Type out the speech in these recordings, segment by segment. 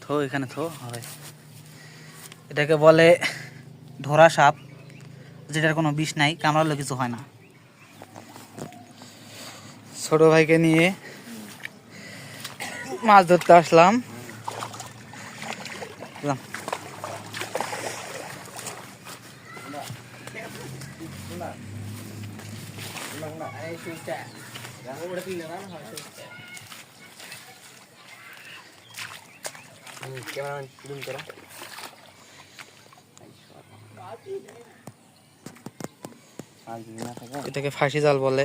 থো এখানে থো হয়। এটাকে বলে ধরা সাপ, যেটার কোনো বিষ নাই, কামড়ালে কিছু হয় না। ছোট ভাইকে নিয়ে মাছ ধরতে আসলাম। এটাকে ফাঁসি জাল বলে।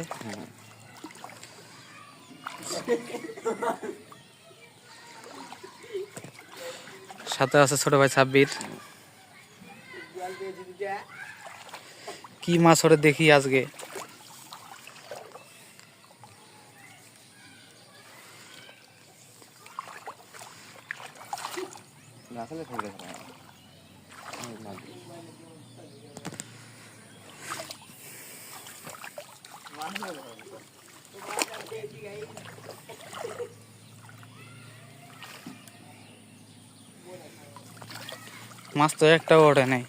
সাথে আছে ছোট ভাই সাব্বির। কি মাছ ওরে দেখি আজকে। মাছ তো একটাও ওঠে নাই।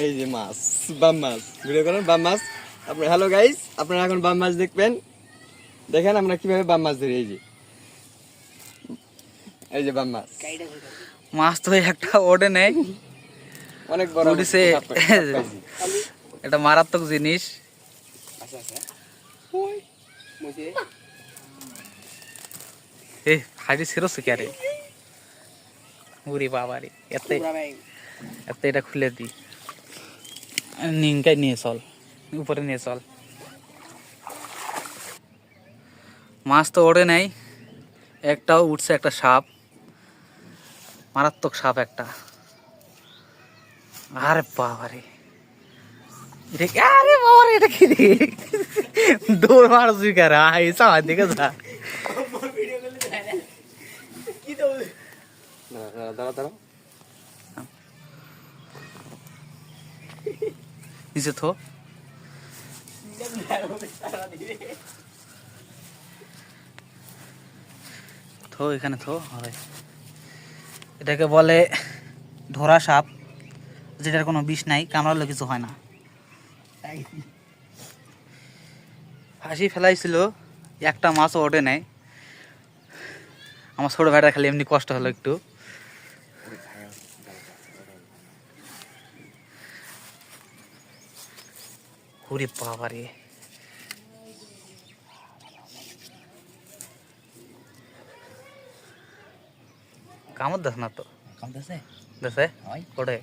এই যে মাছ, বাম মাছ, ভিডিও করেন বাম মাছ। আপনার হ্যালো গাইস, আপনারা এখন বাম মাছ দেখবেন। দেখেন আমরা কিভাবে বাম মাছ ধরি। এই যে বাম মাছ। মাছ তো একটা ওঠে নেই, অনেক বড় উঠেছে। এটা মারাত্মক জিনিস। এ হাজি ছিড়ছে কে রে? উরি বাবারি, এতে এতে এটা খুলে দি, নিংকাই নিয়ে চল, উপরে নিয়ে চল। মাছ তো ওঠে নাই, একটাও উঠছে একটা সাপ, মারাত্মক সাপ একটা। আরে বাবারে, এটা আরে বাবারে, এটা কি রে? দৌড় মারছি কে রে? আই সামনে দিকে যা। দাঁড়া নিচে থো। থো এখানে থো হয়। এটাকে বলে ধরা সাপ, যেটার কোনো বিষ নাই, কামড়ালে কিছু হয় না। ফাঁসি ফেলাইছিল, একটা মাছও ওঠে নাই। আমার ছোট ভাইটা খালি এমনি কষ্ট হলো একটু। ওরে বাবারে, কামড় দেখ না তো। দেশে ওঠে।